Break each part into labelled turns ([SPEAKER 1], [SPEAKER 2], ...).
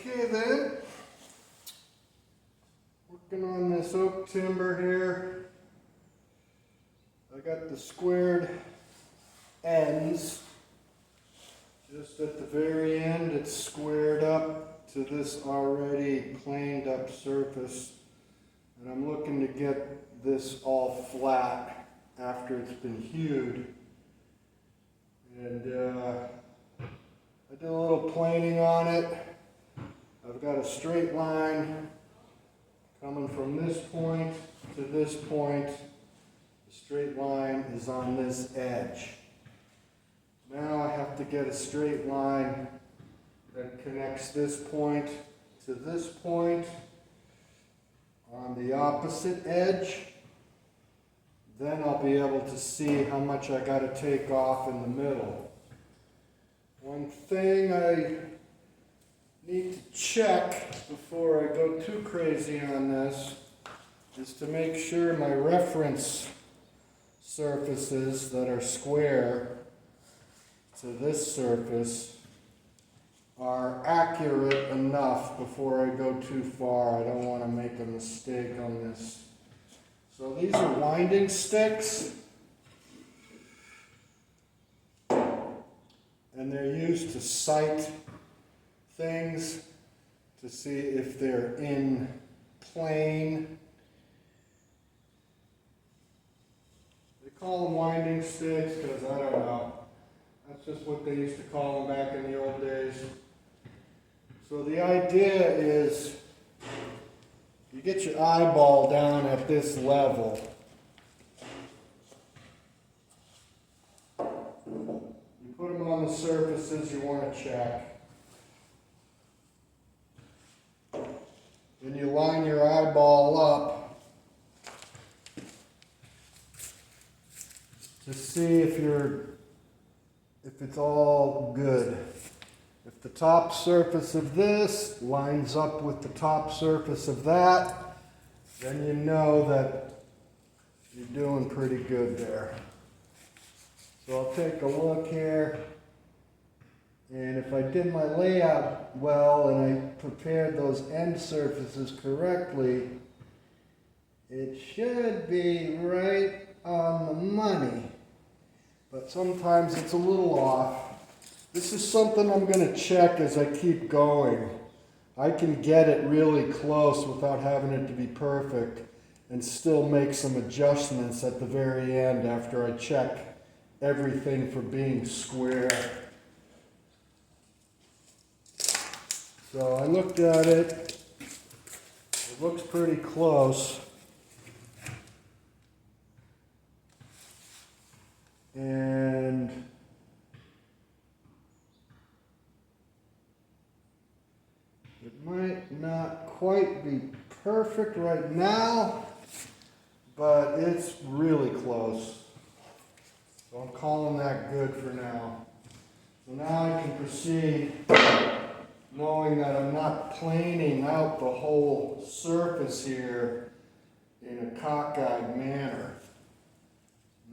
[SPEAKER 1] Okay then, working on this oak timber here. I got the squared ends. Just at the very end, it's squared up to this already planed up surface. And I'm looking to get this all flat after it's been hewed. And I did a little planing on it. I've got a straight line coming from this point to this point. The straight line is on this edge. Now I have to get a straight line that connects this point to this point on the opposite edge. Then I'll be able to see how much I got to take off in the middle. One thing I need to check before I go too crazy on this is to make sure my reference surfaces that are square to this surface are accurate enough before I go too far. I don't want to make a mistake on this. So these are winding sticks, and they're used to sight things to see if they're in plane. They call them winding sticks because I don't know. That's just what they used to call them back in the old days. So the idea is you get your eyeball down at this level. You put them on the surfaces you want to check. Then you line your eyeball up to see if it's all good. If the top surface of this lines up with the top surface of that, then you know that you're doing pretty good there. So I'll take a look here, and if I did my layout well and I prepared those end surfaces correctly, it should be right on the money. But sometimes it's a little off. This is something I'm going to check as I keep going. I can get it really close without having it to be perfect and still make some adjustments at the very end after I check everything for being square. So I looked at it. It looks pretty close. And it might not quite be perfect right now, but it's really close. So I'm calling that good for now. So now I can proceed knowing that I'm not planing out the whole surface here in a cockeyed manner.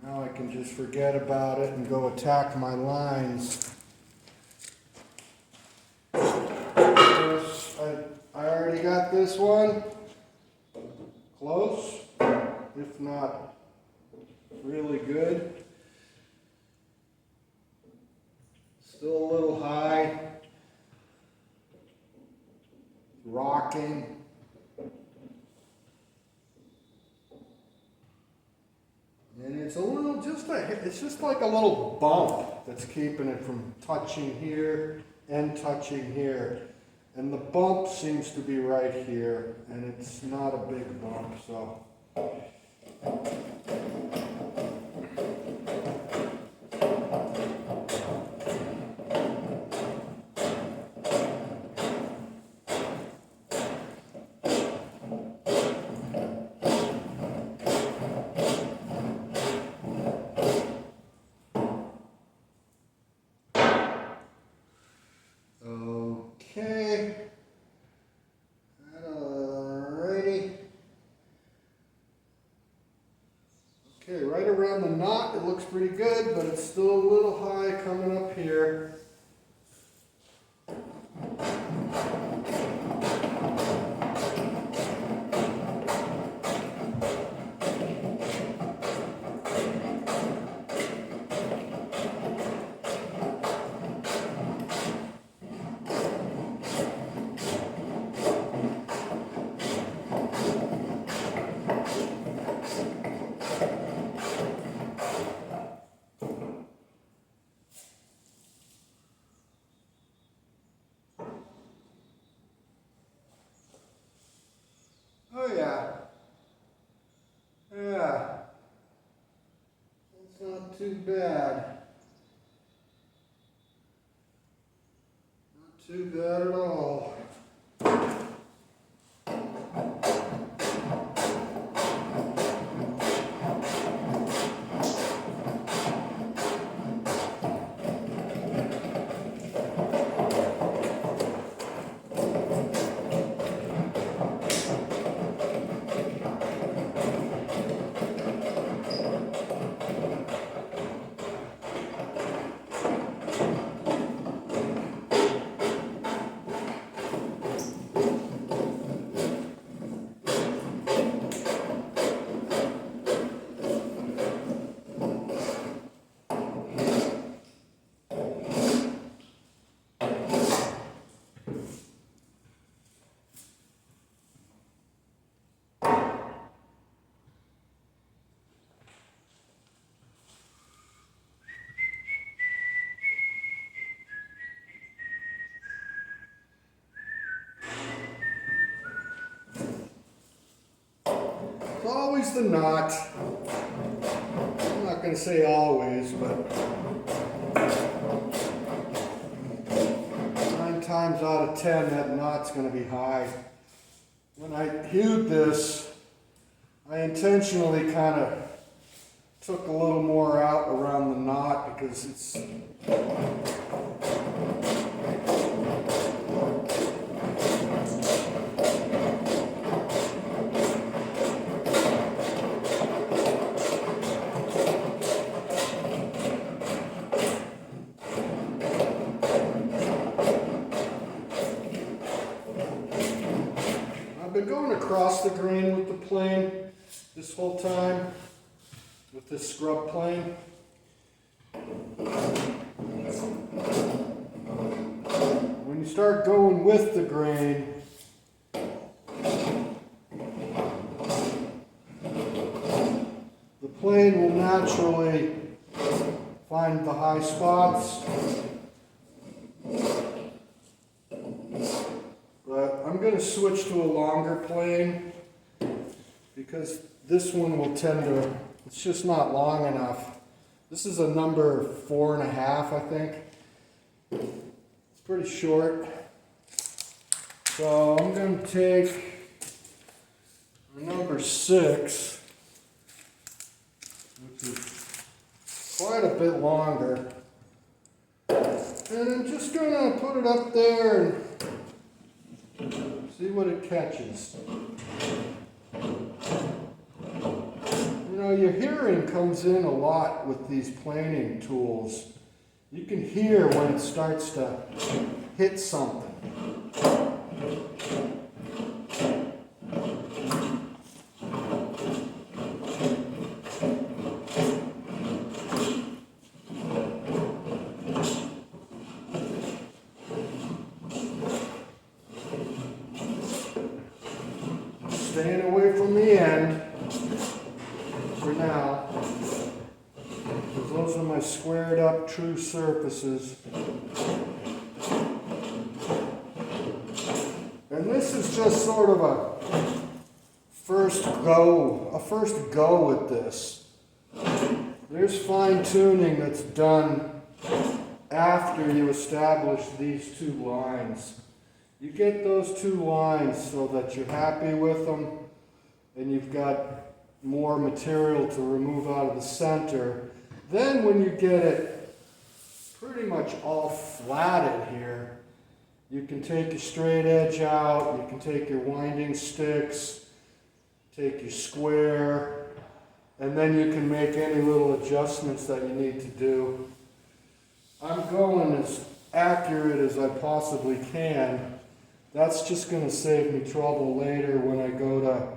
[SPEAKER 1] Now I can just forget about it and go attack my lines. I already got this one close, if not really good. Still a little high, rocking. And it's a little, it's just like a little bump that's keeping it from touching here and touching here. And the bump seems to be right here, and it's not a big bump, so. Okay, alrighty. Okay, right around the knot, it looks pretty good, but it's still a little high coming up here. bad. Not too bad at all. It's always the knot. I'm not going to say always, but 9 times out of 10 that knot's going to be high. When I hewed this, I intentionally kind of took a little more out around the knot because it's I've been going across the grain with the plane this whole time, with this scrub plane. When you start going with the grain, the plane will naturally find the high spots. But I'm going to switch to a longer plane because this one will tend to, it's just not long enough. This is a number 4.5, I think. It's pretty short. So I'm going to take a number 6, which is quite a bit longer. And I'm just going to put it up there and see what it catches. You know, your hearing comes in a lot with these planing tools. You can hear when it starts to hit something. Staying away from the end for now, because those are my squared up true surfaces. And this is just sort of a first go with this. There's fine tuning that's done after you establish these 2 lines. You get those 2 lines so that you're happy with them and you've got more material to remove out of the center. Then when you get it pretty much all flatted here, you can take your straight edge out, you can take your winding sticks, take your square, and then you can make any little adjustments that you need to do. I'm going as accurate as I possibly can. That's just going to save me trouble later when I go to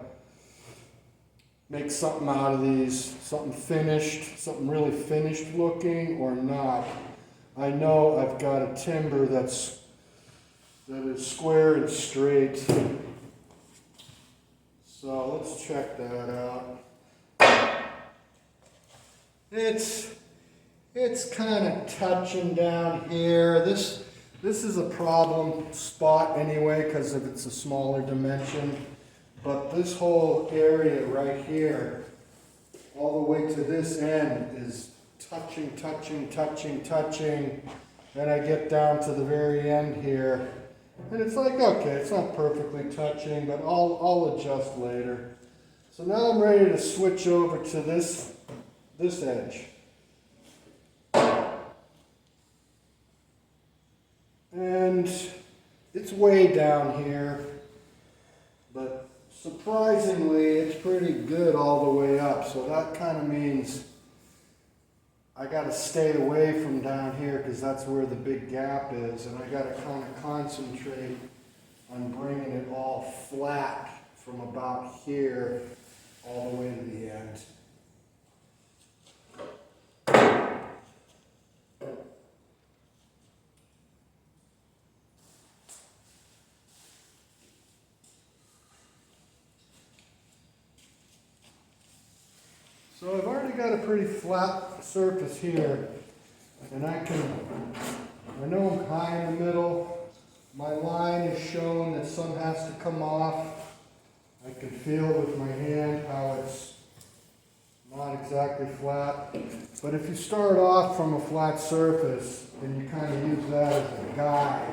[SPEAKER 1] make something out of these, something finished, something really finished looking or not. I know I've got a timber that is square and straight. So let's check that out. It's kind of touching down here. This is a problem spot anyway because it's a smaller dimension. But this whole area right here, all the way to this end, is touching. Then I get down to the very end here. And it's like, okay, it's not perfectly touching, but I'll adjust later. So now I'm ready to switch over to this edge. And it's way down here, but surprisingly, it's pretty good all the way up. So that kind of means I got to stay away from down here because that's where the big gap is, and I got to kind of concentrate on bringing it all flat from about here all the way to the end. So I've already got a pretty flat surface here, and I know I'm high in the middle. My line is showing that some has to come off. I can feel with my hand how it's not exactly flat. But if you start off from a flat surface, then you kind of use that as a guide.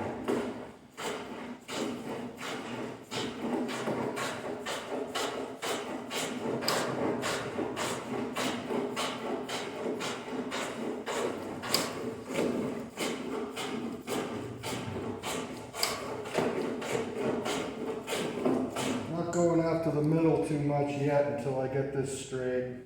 [SPEAKER 1] Going after the middle too much yet until I get this straight.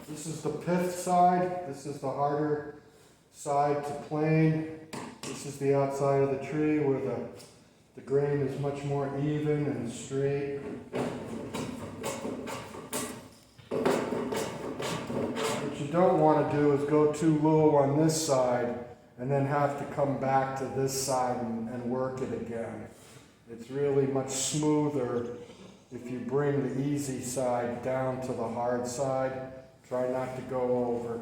[SPEAKER 1] This is the pith side. This is the harder side to plane. This is the outside of the tree where the grain is much more even and straight. What you don't want to do is go too low on this side and then have to come back to this side and work it again. It's really much smoother if you bring the easy side down to the hard side. Try not to go over.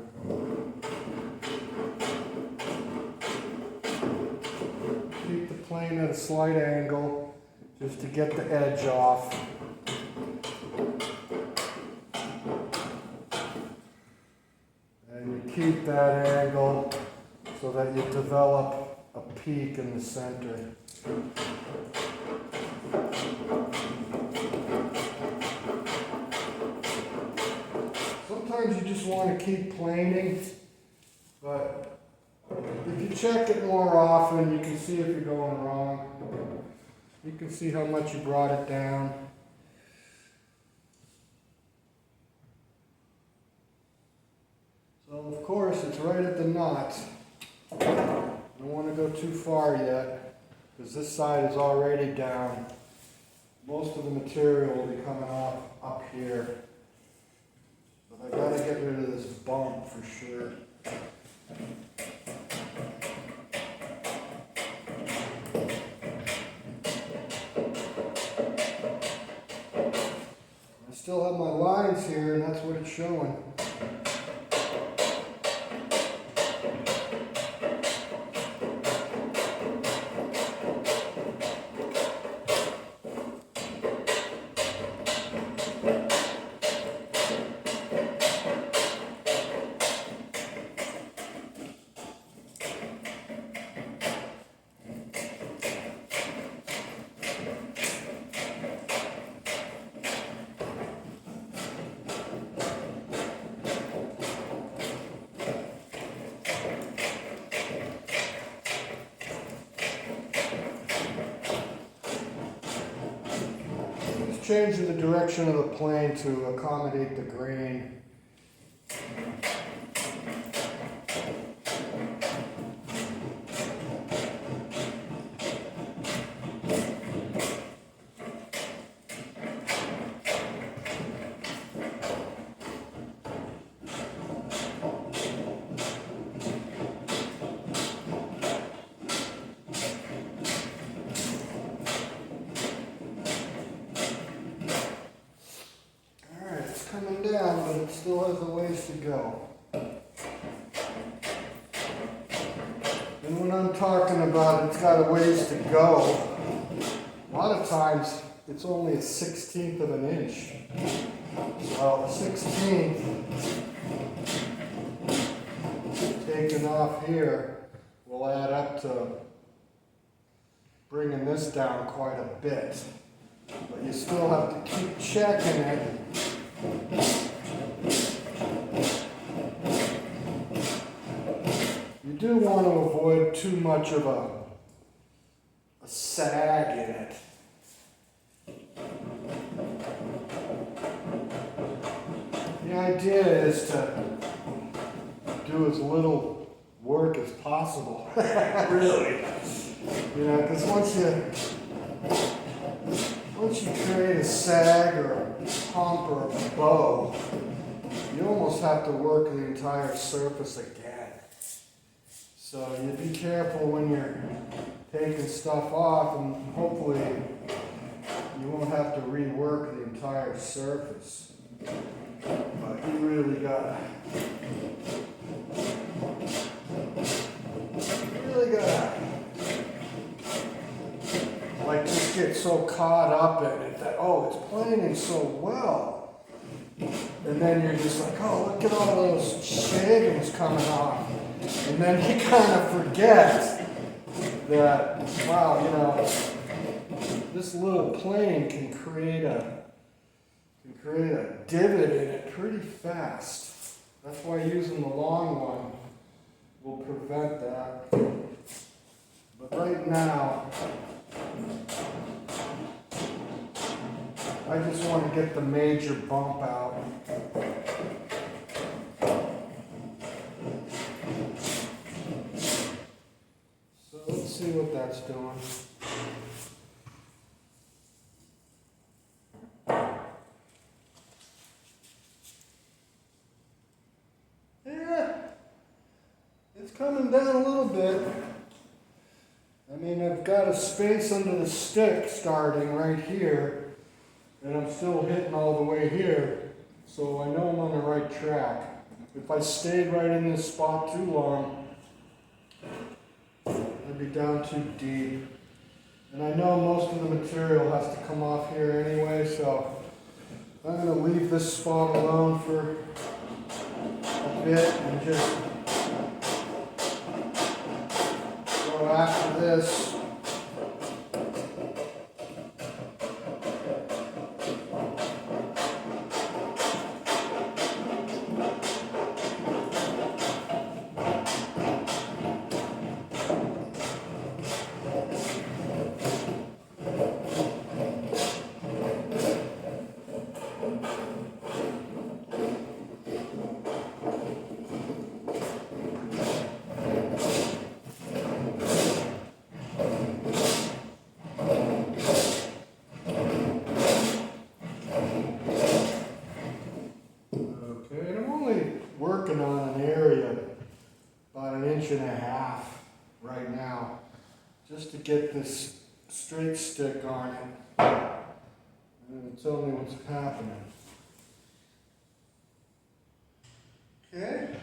[SPEAKER 1] Keep the plane at a slight angle just to get the edge off. And you keep that angle so that you develop a peak in the center. Sometimes you just want to keep planing, but if you check it more often, you can see if you're going wrong. You can see how much you brought it down. So of course it's right at the knot. I don't want to go too far yet, because this side is already down. Most of the material will be coming off up here. But I gotta get rid of this bump for sure. I still have my lines here, and that's what it's showing. Changing the direction of the plane to accommodate the grain. coming down, but it still has a ways to go. And when I'm talking about it's got a ways to go, a lot of times it's only a 1/16 of an inch. Well, a 1/16 taken off here will add up to bringing this down quite a bit. But you still have to keep checking it. You do want to avoid too much of a sag in it. The idea is to do as little work as possible. Really. You know, because once you create a sag or a hump or a bow, you almost have to work the entire surface again. So you be careful when you're taking stuff off, and hopefully you won't have to rework the entire surface. But you really gotta like just get so caught up in it that, oh, it's planing so well. And then you're just like, oh, look at all those shavings coming off. And then you kind of forget that, wow, you know, this little plane can create a divot in it pretty fast. That's why using the long one will prevent that. But right now, I just want to get the major bump out. So let's see what that's doing. Coming down a little bit. I mean, I've got a space under the stick starting right here, and I'm still hitting all the way here, so I know I'm on the right track. If I stayed right in this spot too long, I'd be down too deep. And I know most of the material has to come off here anyway, so I'm going to leave this spot alone for a bit and just after this. Working on an area about 1.5 inches right now, just to get this straight stick on it, and tell me what's happening. Okay,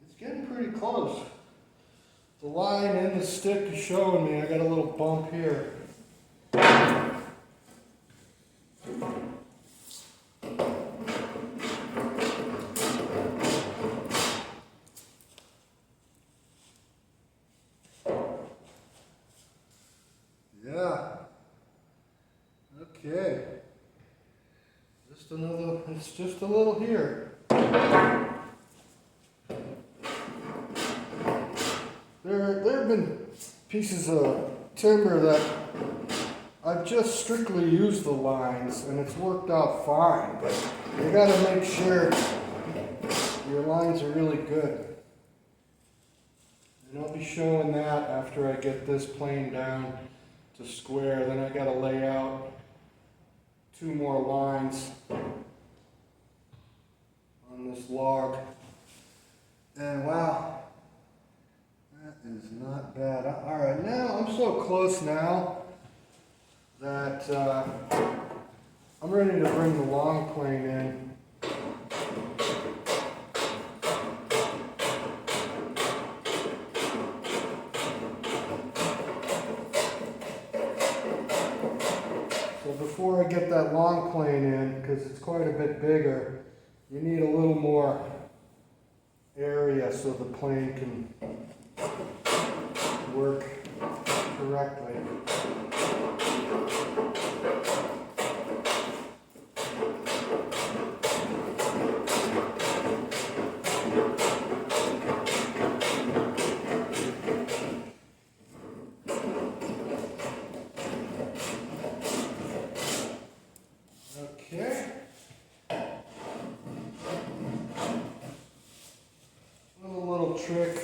[SPEAKER 1] it's getting pretty close. The line in the stick is showing me I got a little bump here. Okay, it's just a little here. There have been pieces of timber that I've just strictly used the lines and it's worked out fine, but you gotta make sure your lines are really good. And I'll be showing that after I get this plane down to square. Then I gotta lay out 2 more lines on this log. And wow, that is not bad. All right, now I'm so close now that I'm ready to bring the long plane in. So before I get that long plane in, because it's quite a bit bigger, you need a little more area so the plane can work correctly. Okay. Little trick.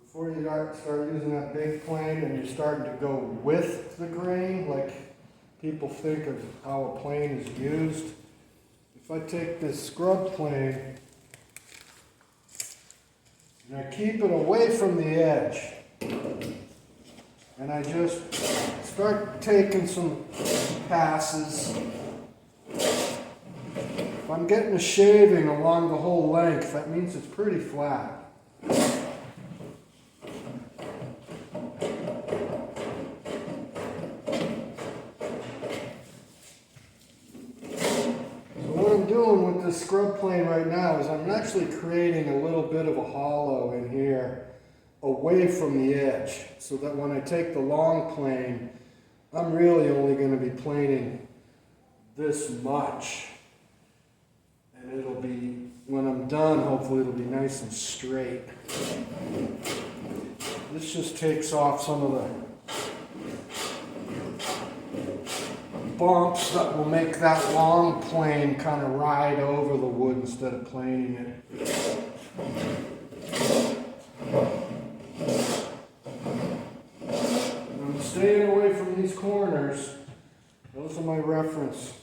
[SPEAKER 1] Before you start using that big plane and you're starting to go with the grain, like people think of how a plane is used. If I take this scrub plane and I keep it away from the edge, and I just start taking some passes. If I'm getting a shaving along the whole length, that means it's pretty flat. With this scrub plane right now is I'm actually creating a little bit of a hollow in here away from the edge, so that when I take the long plane, I'm really only going to be planing this much, and it'll be, when I'm done, hopefully it'll be nice and straight. This just takes off some of the bumps that will make that long plane kind of ride over the wood instead of planing it. And I'm staying away from these corners. Those are my reference.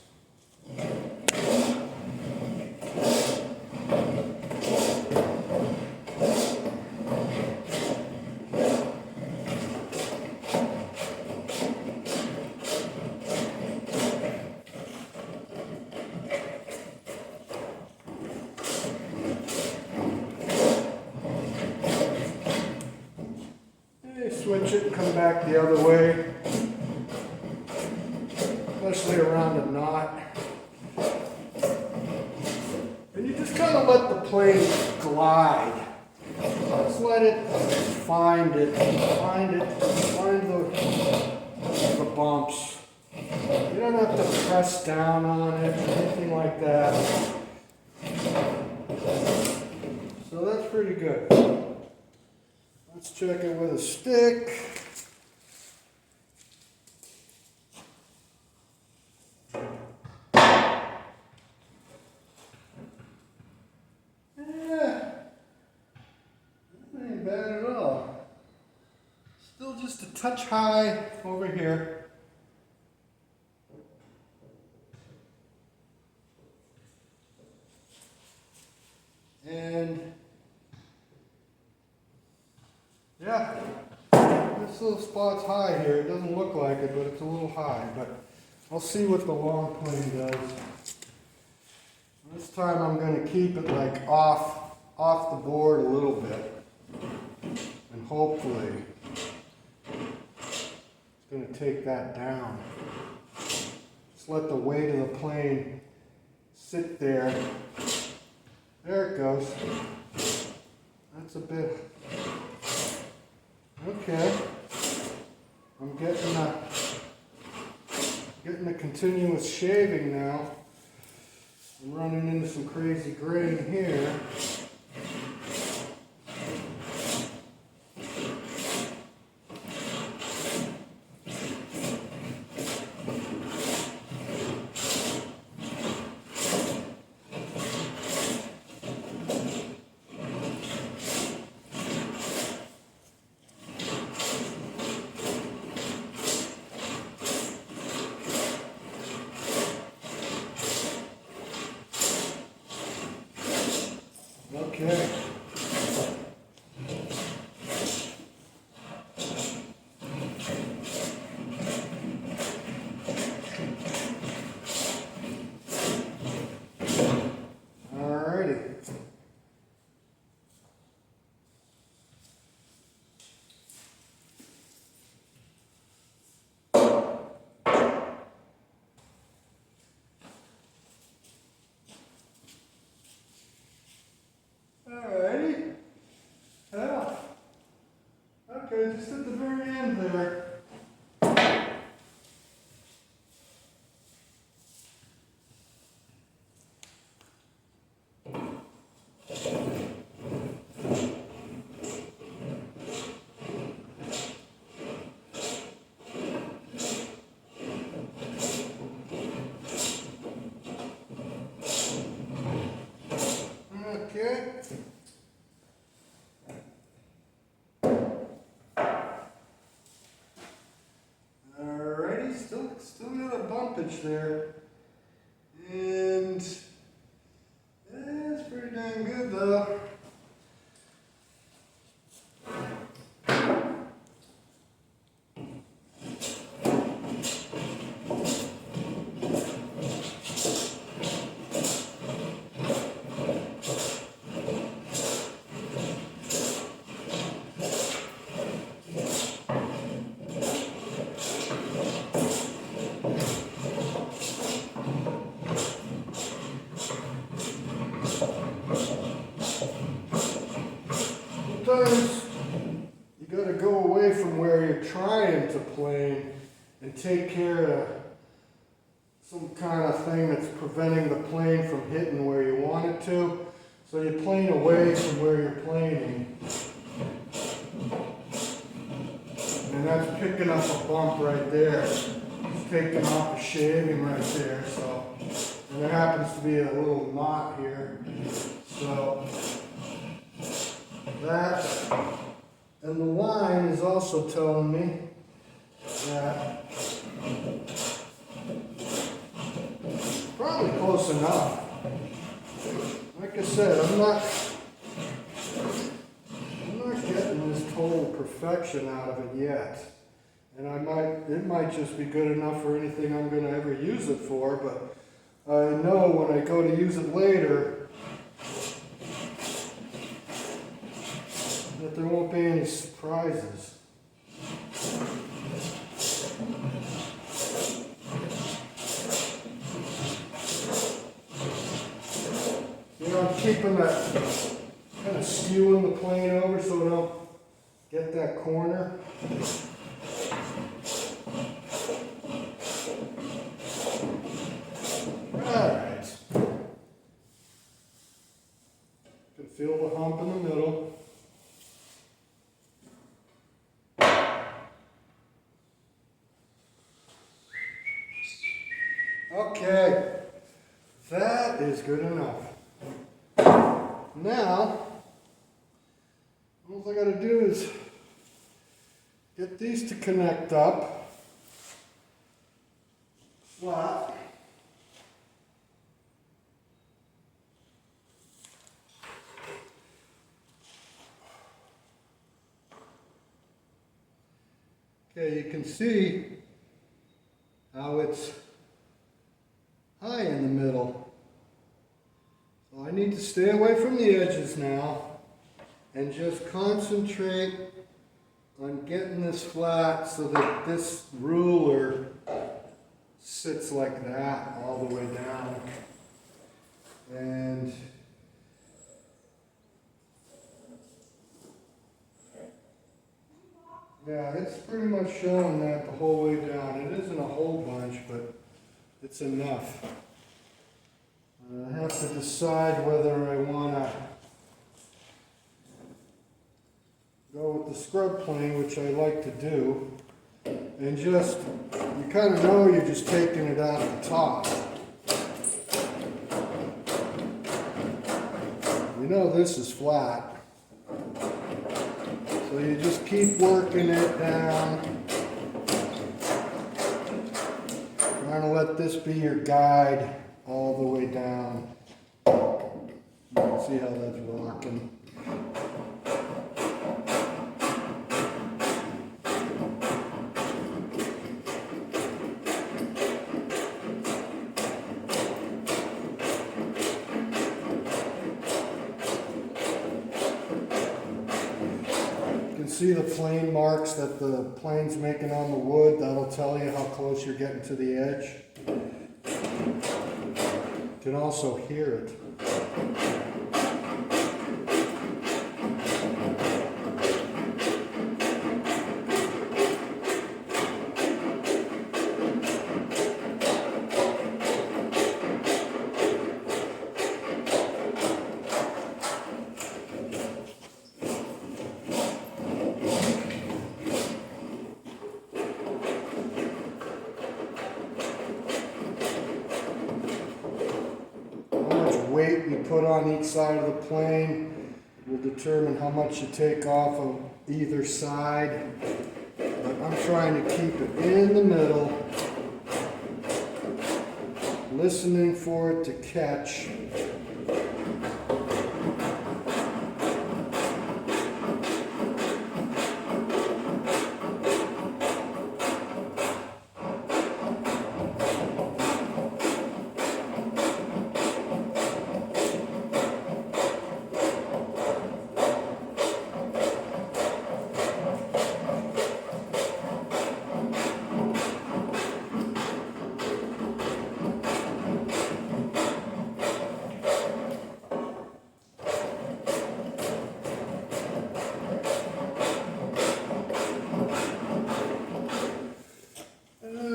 [SPEAKER 1] Switch it and come back the other way, especially around a knot. And you just kind of let the plane glide. Just let it find the bumps. You don't have to press down on it or anything like that. So that's pretty good. Let's check it with a stick. Yeah, that ain't bad at all. Still just a touch high over here. And yeah, this little spot's high here. It doesn't look like it, but it's a little high. But I'll see what the long plane does. This time I'm going to keep it like off the board a little bit. And hopefully it's going to take that down. Just let the weight of the plane sit there. There it goes. That's a bit... Okay, I'm getting a continuous shaving now. I'm running into some crazy grain here. Okay. just at the very end there. Okay. Alrighty, still got a bumpage there. And it's pretty dang good though. Sometimes you got to go away from where you're trying to plane and take care of some kind of thing that's preventing the plane from hitting where you want it to. So you plane away from where you're planing. And that's picking up a bump right there. It's taking off a shaving right there. So, and there happens to be a little knot here. So that, and the line is also telling me that probably close enough. Like I said, I'm not getting this total perfection out of it yet. And it might just be good enough for anything I'm going to ever use it for, but I know when I go to use it later that there won't be any surprises. You know, I'm keeping that, kind of skewing the plane over so I don't get that corner. Alright. Can feel the hump in the middle. Okay, that is good enough. Now, all I got to do is get these to connect up flat. Okay, you can see how it's high in the middle. So I need to stay away from the edges now and just concentrate on getting this flat so that this ruler sits like that all the way down. And yeah, it's pretty much showing that the whole way down. It isn't a whole bunch, but it's enough. I have to decide whether I want to go with the scrub plane, which I like to do, and just, you kind of know you're just taking it out the top. You know this is flat. So you just keep working it down. Trying to let this be your guide all the way down. You can see how that's rocking. See the plane marks that the plane's making on the wood. That'll tell you how close you're getting to the edge. You can also hear it. weight you put on each side of the plane will determine how much you take off of either side. But I'm trying to keep it in the middle, listening for it to catch.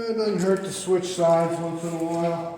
[SPEAKER 1] It doesn't hurt to switch sides once in a while.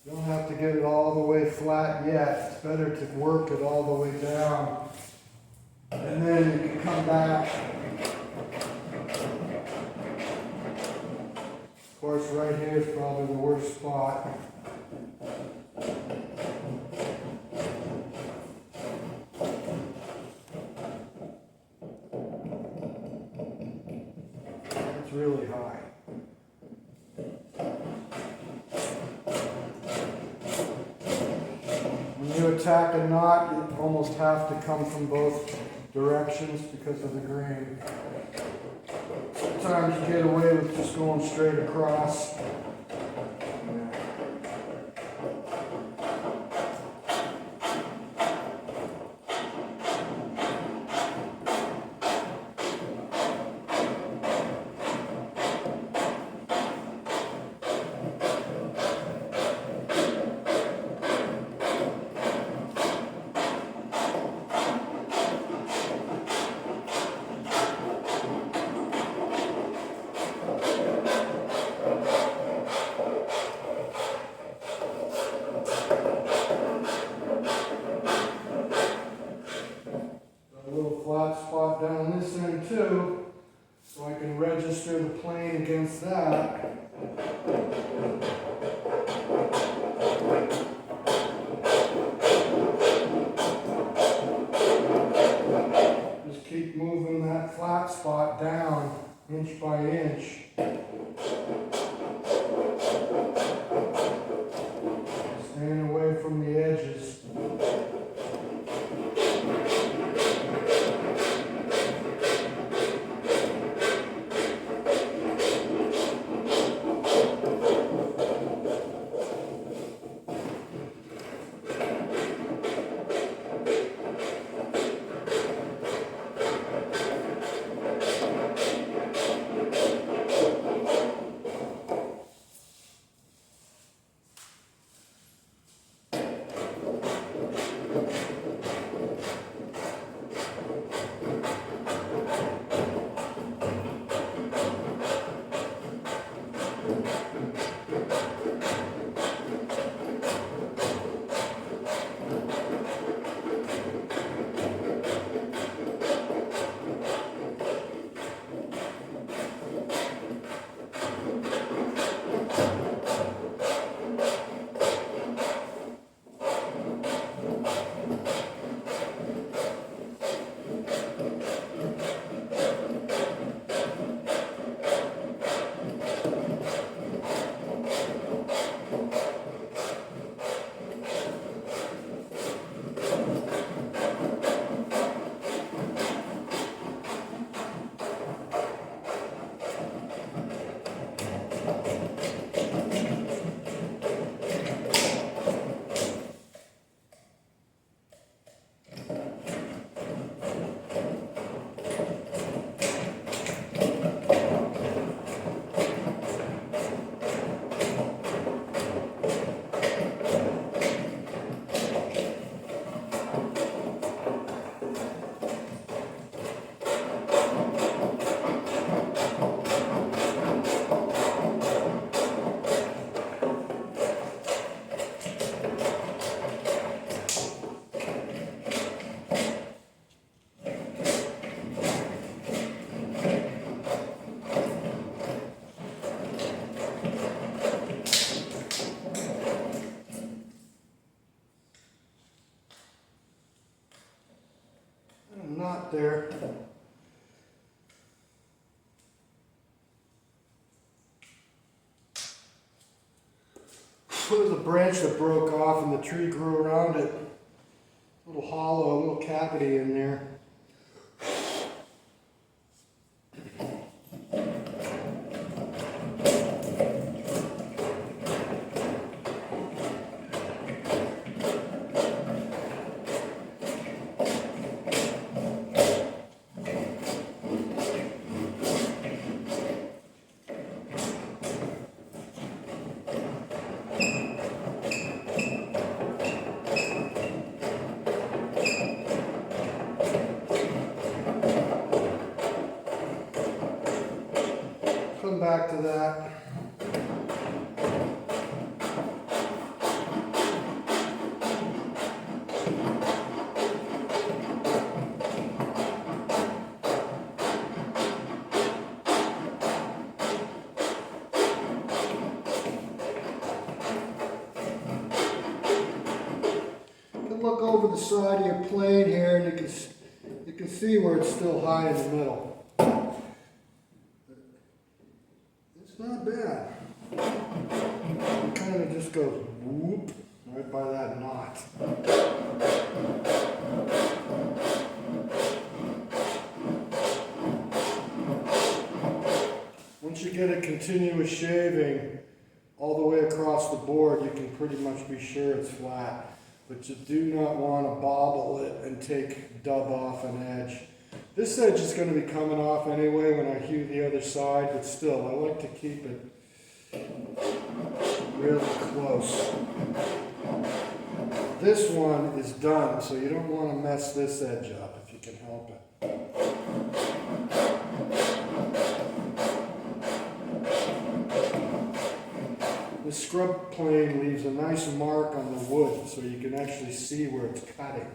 [SPEAKER 1] Don't have to get it all the way flat yet. It's better to work it all the way down. And then you can come back. Of course, right here is probably the worst spot. It's really high. When you attack a knot, you almost have to come from both directions because of the grain. Sometimes you get away with just going straight across. Flat spot down this end too, so I can register the plane against that. Just keep moving that flat spot down inch by inch. Staying away from the edges. knot there. There's a branch that broke off and the tree grew around it. A little hollow, a little cavity in there. Come back to that. Look over the side of your plane here, and you can see where it's still high in the middle. It's not bad. It kind of just goes whoop right by that knot. Once you get a continuous shaving all the way across the board, you can pretty much be sure it's flat. But you do not want to bobble it and take dub off an edge. This edge is going to be coming off anyway when I hew the other side, but still, I like to keep it really close. This one is done, so you don't want to mess this edge up if you can help it. The scrub plane leaves a nice mark on the wood so you can actually see where it's cutting.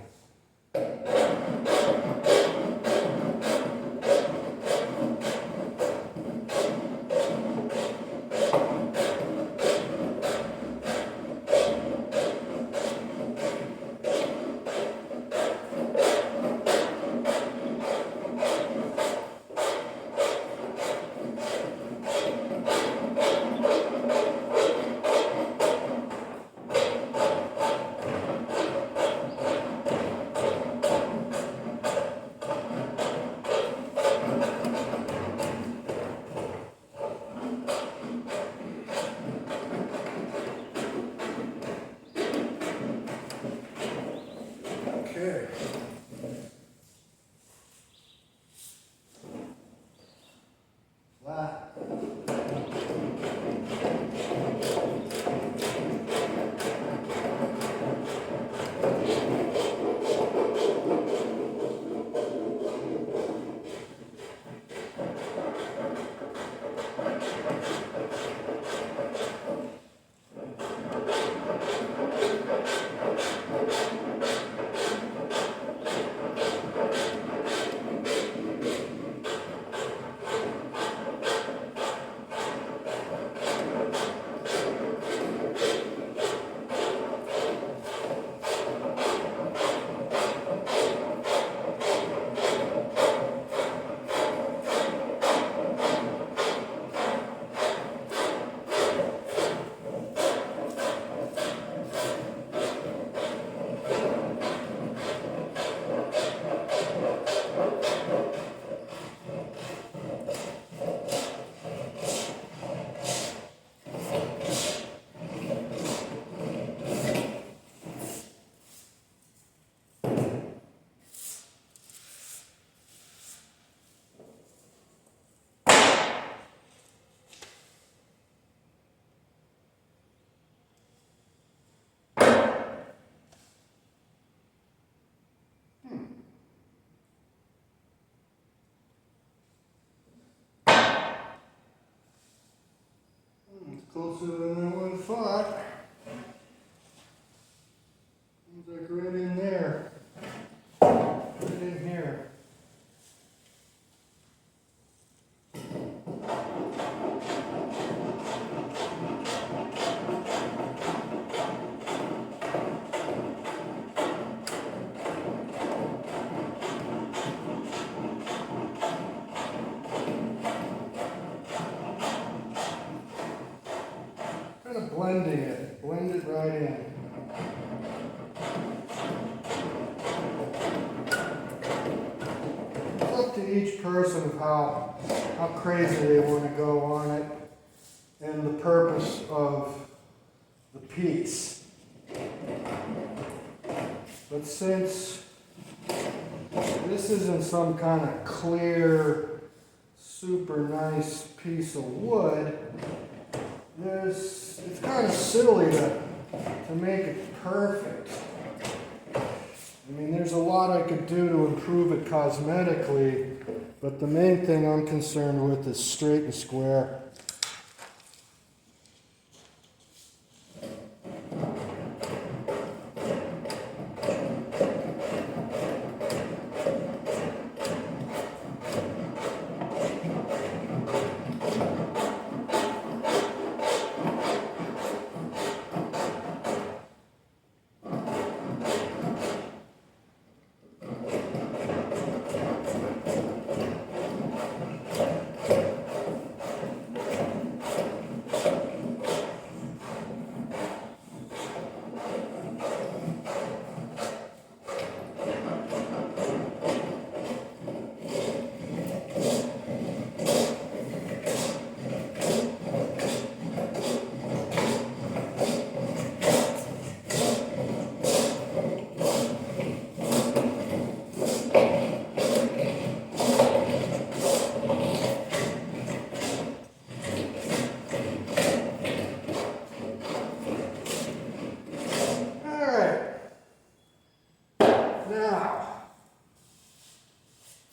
[SPEAKER 1] Okay. Flat. Closer than I would have thought. Seems like right in there. Right in here. blending it. Blend it right in. It's up to each person of how crazy they want to go on it and the purpose of the piece. But since this isn't some kind of clear, super nice piece of wood, it's kind of silly to make it perfect. I mean, there's a lot I could do to improve it cosmetically, but the main thing I'm concerned with is straight and square.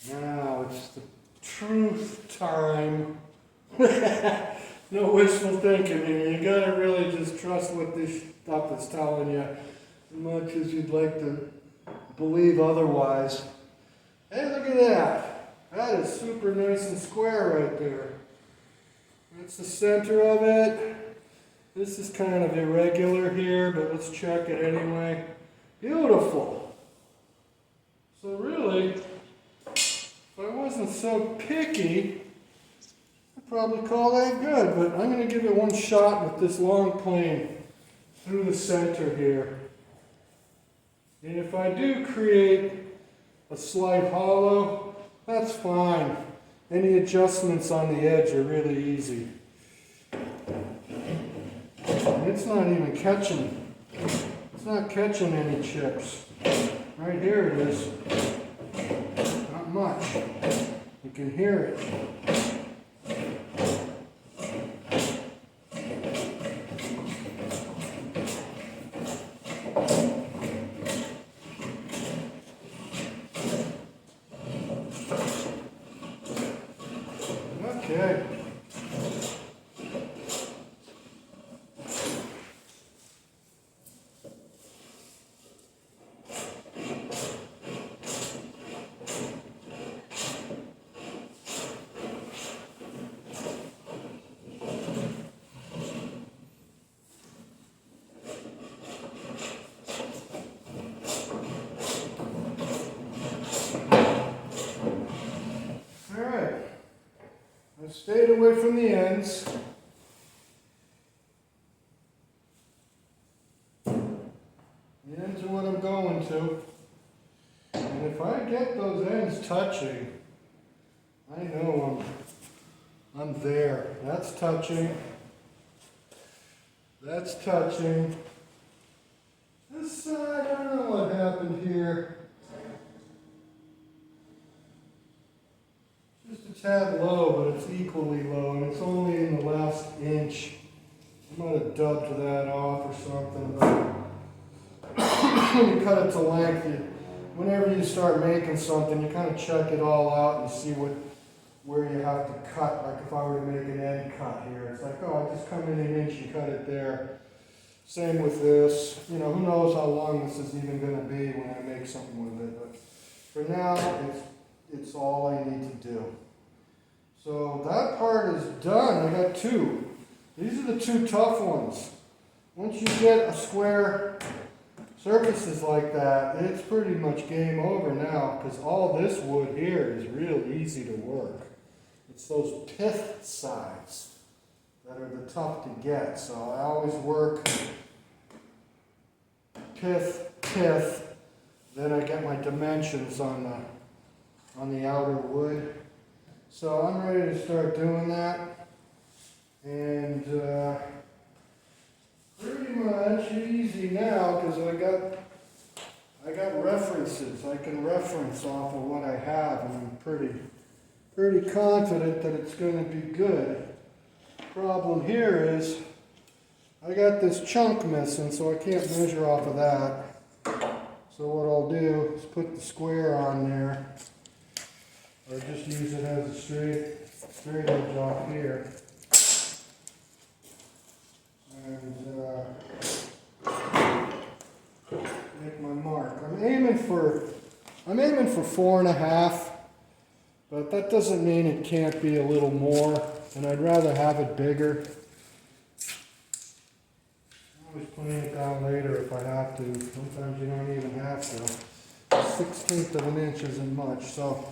[SPEAKER 1] Now it's the truth time. No wishful thinking here. You gotta really just trust what this stuff is telling you, as much as you'd like to believe otherwise. Hey, look at that. That is super nice and square right there. That's the center of it. This is kind of irregular here, but let's check it anyway. Beautiful. So really, if I wasn't so picky, I'd probably call that good, but I'm going to give it one shot with this long plane through the center here. And if I do create a slight hollow, that's fine. Any adjustments on the edge are really easy. And it's not even catching, it's not catching any chips. Right here it is. Not much. You can hear it. Okay. I stayed away from the ends. The ends are what I'm going to. And if I get those ends touching, I know I'm there. That's touching. That's touching. This side, I don't know what happened here. Just a tad low, but it's equally low, and it's only in the last inch. I might have dubbed that off or something, but when you cut it to length, whenever you start making something, you kind of check it all out and see where you have to cut. Like if I were to make an end cut here, it's like, oh, I just come in an inch and cut it there. Same with this. You know, who knows how long this is even going to be when I make something with it, but for now, it's all I need to do. So that part is done. I got two. These are the two tough ones. Once you get a square surfaces like that, it's pretty much game over now, because all this wood here is real easy to work. It's those pith sides that are the tough to get. So I always work pith, pith, then I get my dimensions on the outer wood. So I'm ready to start doing that. And pretty much easy now because I got references. I can reference off of what I have, and I'm pretty confident that it's going to be good. Problem here is I got this chunk missing, so I can't measure off of that. So what I'll do is put the square on there, or just use it as a straight edge off here. And make my mark. I'm aiming for 4.5, but that doesn't mean it can't be a little more, and I'd rather have it bigger. I'm always putting it down later if I have to. Sometimes you don't even have to. 1/16 of an inch isn't much, so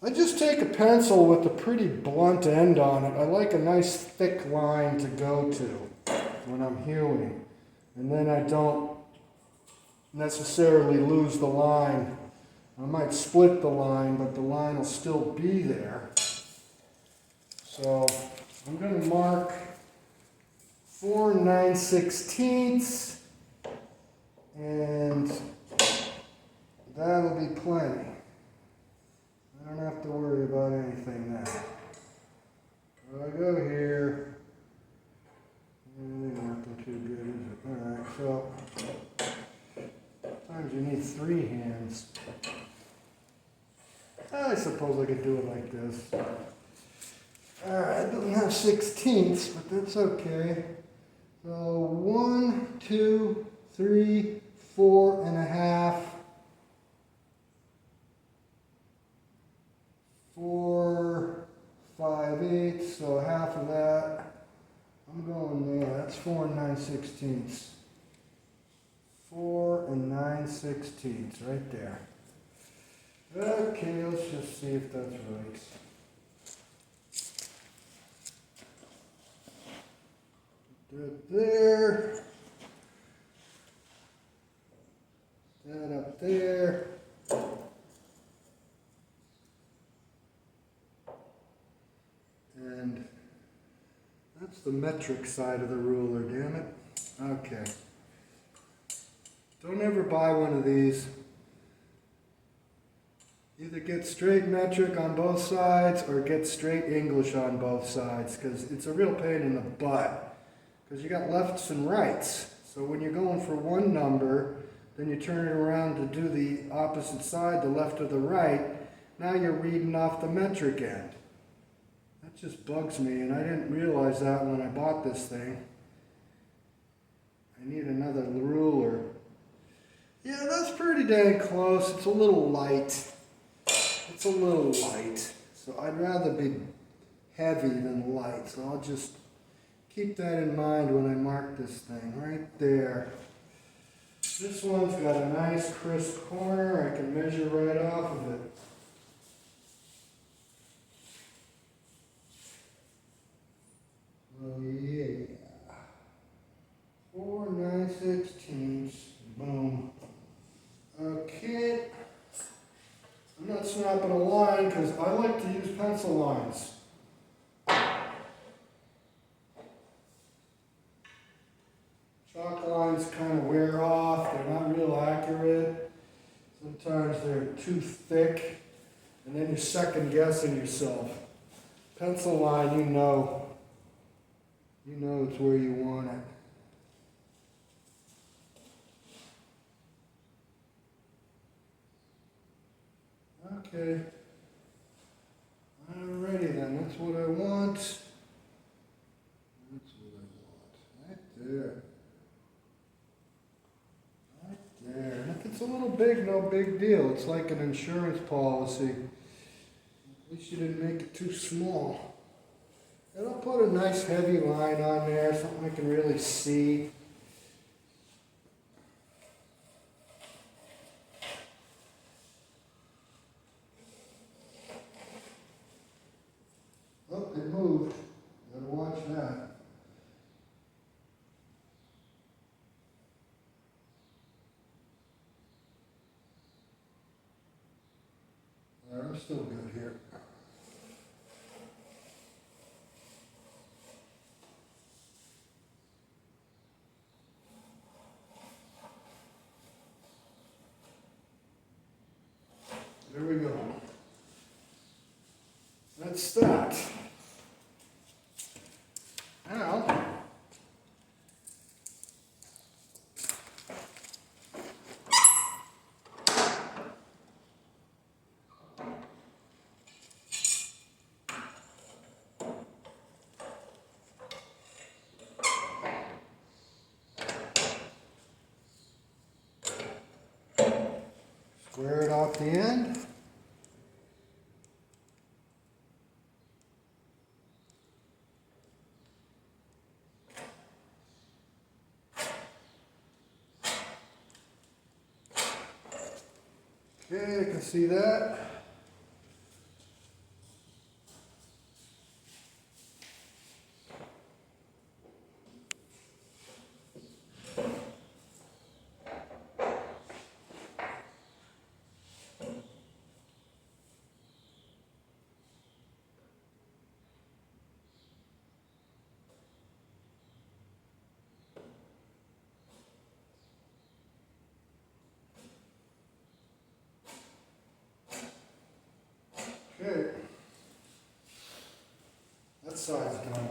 [SPEAKER 1] I just take a pencil with a pretty blunt end on it. I like a nice thick line to go to when I'm hewing, and then I don't necessarily lose the line. I might split the line, but the line will still be there. So I'm going to mark 4 9/16, and that'll be plenty. I don't have to worry about anything now. So I go here. It ain't working too good, is it? Alright, so sometimes you need 3 hands. I suppose I could do it like this. Alright, I don't have 16ths, but that's okay. So 1, 2, 3, 4.5, 4, 5/8, so half of that. I'm going there. That's 4 9/16. 4 9/16, right there. Okay, let's just see if that's right. That there. That up there. And that's the metric side of the ruler, damn it. Okay. Don't ever buy one of these. Either get straight metric on both sides or get straight English on both sides, because it's a real pain in the butt. Because you got lefts and rights. So when you're going for one number, then you turn it around to do the opposite side, the left or the right. Now you're reading off the metric end. That just bugs me, and I didn't realize that when I bought this thing. I need another ruler. Yeah, that's pretty dang close. It's a little light. It's a little light. So I'd rather be heavy than light. So I'll just keep that in mind when I mark this thing right there. This one's got a nice crisp corner. I can measure right off of it. Oh yeah. 4 9/16. Boom. Okay. I'm not snapping a line because I like to use pencil lines. Chalk lines kind of wear off. They're not real accurate. Sometimes they're too thick. And then you're second guessing yourself. Pencil line, you know it's where you want it. Okay. Alrighty then, that's what I want. That's what I want. Right there. Right there. And if it's a little big, no big deal. It's like an insurance policy. At least you didn't make it too small. And I'll put a nice heavy line on there, something I can really see. Oh, it moved. Gotta watch that. I'm still good here. There we go. That's that. Now, square it off the end. Okay, you can see that. Okay, that side's done.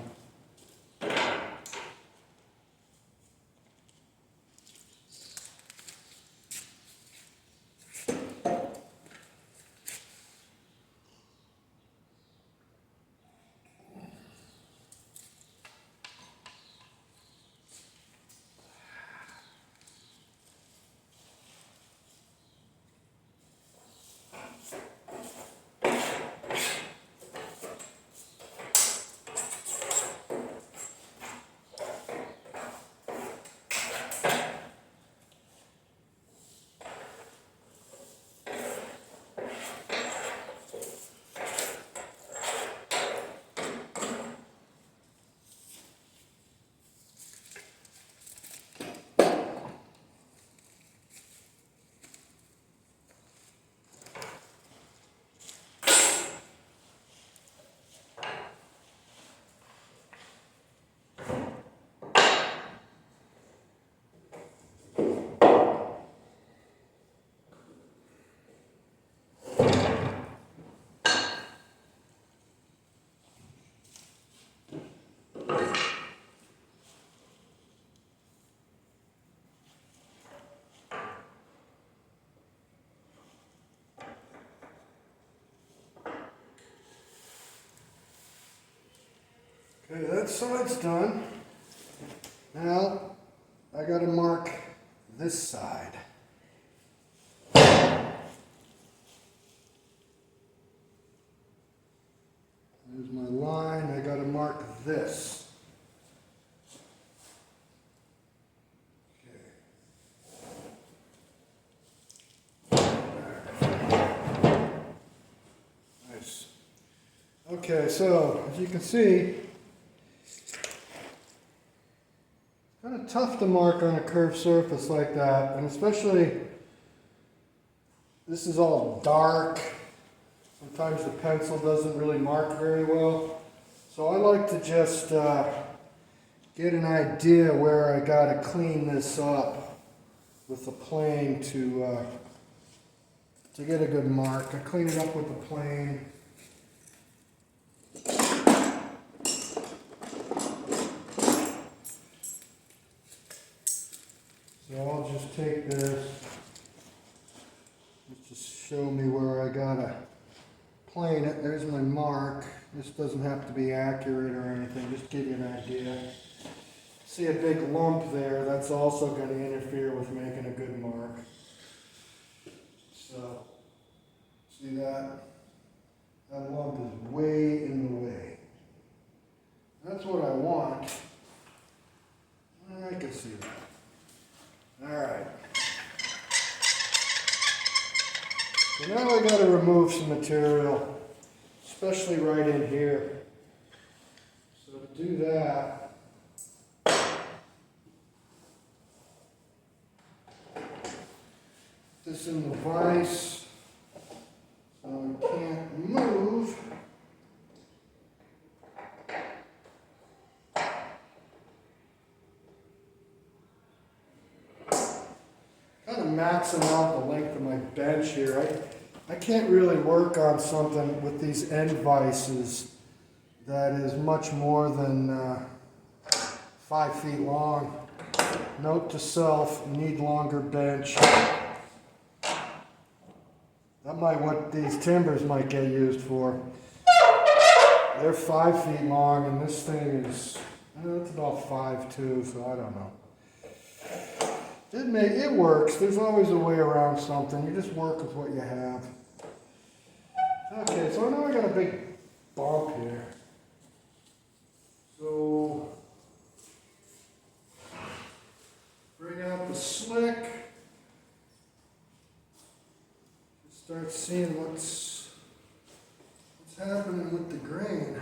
[SPEAKER 1] Okay, that side's done. Now, I gotta mark this side. There's my line, I gotta mark this. Nice. Okay, so as you can see, kind of tough to mark on a curved surface like that, and especially this is all dark. Sometimes the pencil doesn't really mark very well. So I like to just get an idea where I got to clean this up with the plane to get a good mark. I clean it up with the plane. So I'll just take this, just show me where I gotta plane it. There's my mark. This doesn't have to be accurate or anything, just give you an idea. See a big lump there, that's also going to interfere with making a good mark. So, see that? That lump is way in the way. That's what I want. I can see that. Alright. So now I got to remove some material, especially right in here. So to do that, this in the vise, so I maxing out the length of my bench here. I can't really work on something with these end vices that is much more than 5 feet long. Note to self, need longer bench. That might what these timbers might get used for. They're 5 feet long and this thing is, it's about 5'2", so I don't know. It works. There's always a way around something. You just work with what you have. Okay, so I know I got a big bump here. So bring out the slick. Start seeing what's happening with the grain.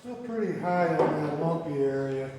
[SPEAKER 1] Still pretty high in that lumpy area.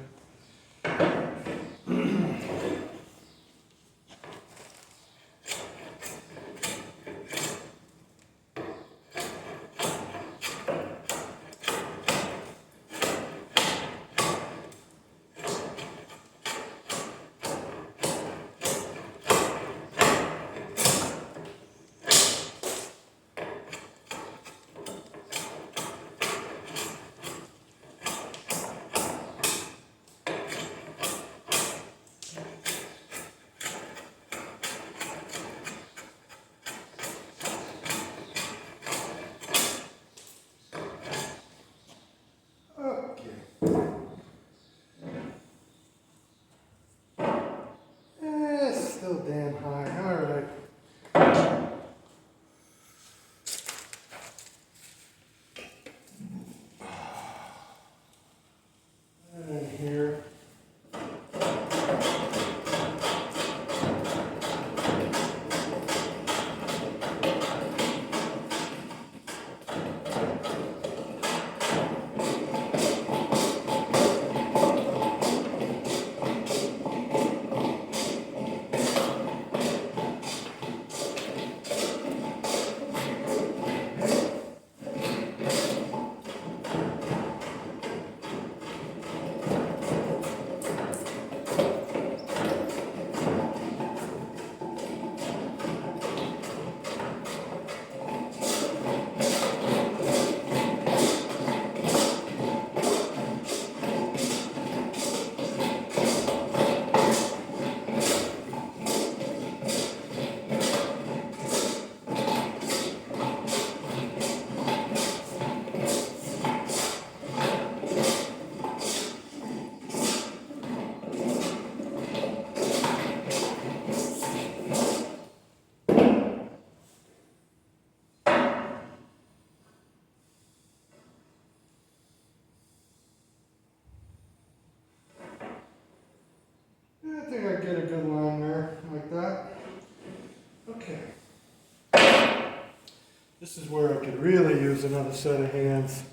[SPEAKER 1] This is where I could really use another set of hands.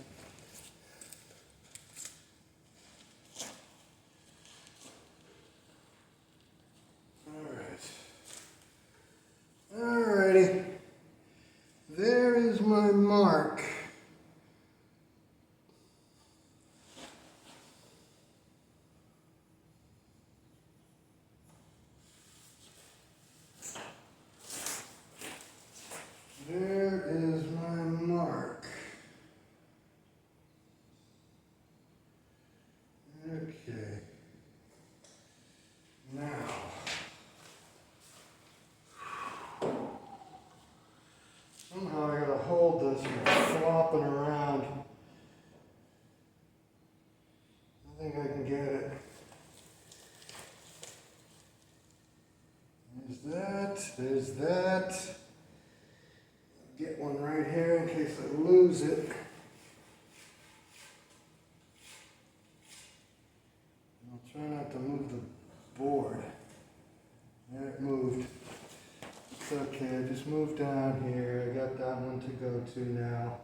[SPEAKER 1] Alrighty, there is my mark. There is my mark. Okay. Now, somehow I gotta hold this from flopping around. I think I can get it. There's that. Get one right here in case I lose it. I'll try not to move the board. There, it moved. It's okay, I just moved down here. I got that one to go to now.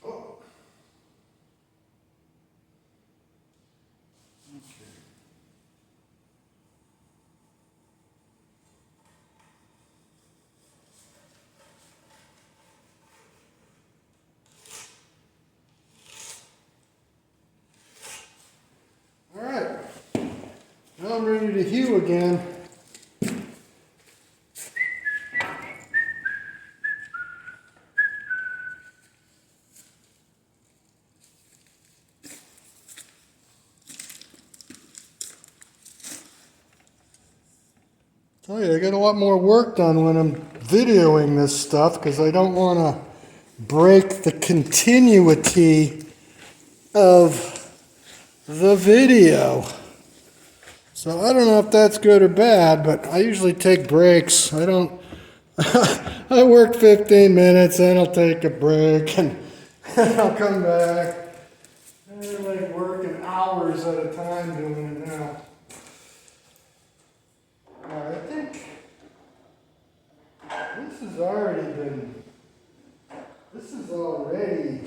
[SPEAKER 1] Oh. Okay. All right, now I'm ready to hew again. Tell you, I get a lot more work done when I'm videoing this stuff because I don't want to break the continuity of the video. So I don't know if that's good or bad, but I usually take breaks. I don't, I work 15 minutes, then I'll take a break and I'll come back. I'm like working hours at a time doing it now. I think this has already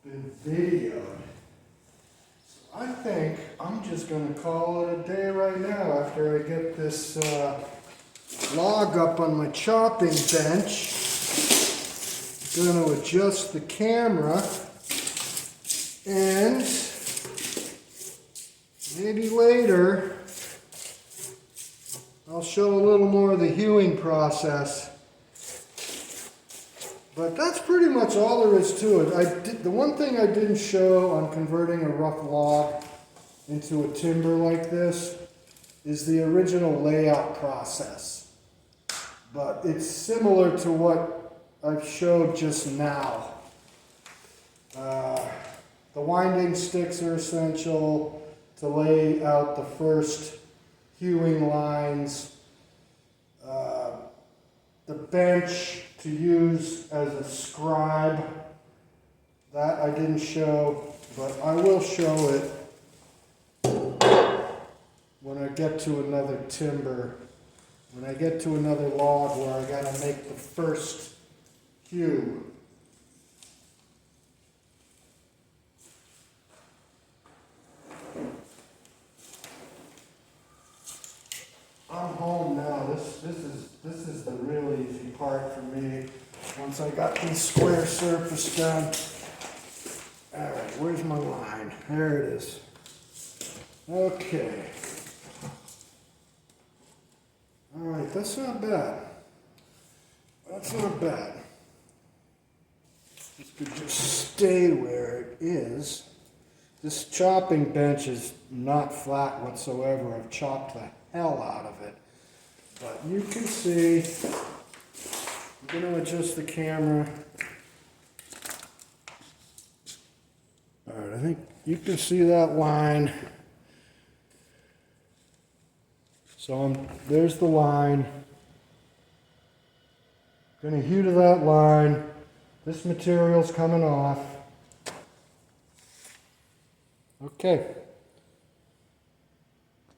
[SPEAKER 1] been videoed. So I think I'm just going to call it a day right now after I get this log up on my chopping bench. I'm going to adjust the camera and maybe later I'll show a little more of the hewing process. But that's pretty much all there is to it. The one thing I didn't show on converting a rough log into a timber like this is the original layout process. But it's similar to what I've showed just now. The winding sticks are essential to lay out the first hewing lines. The bench to use as a scribe, that I didn't show, but I will show it when I get to another timber, when I get to another log where I gotta make the first hew. I'm home now. This is the real easy part for me. Once I got this square surface done. All right, where's my line? There it is. Okay. All right, that's not bad. That's not bad. This could just stay where it is. This chopping bench is not flat whatsoever. I've chopped the hell out of it. But you can see, I'm going to adjust the camera. All right, I think you can see that line. So there's the line. Gonna hew to that line. This material's coming off. Okay.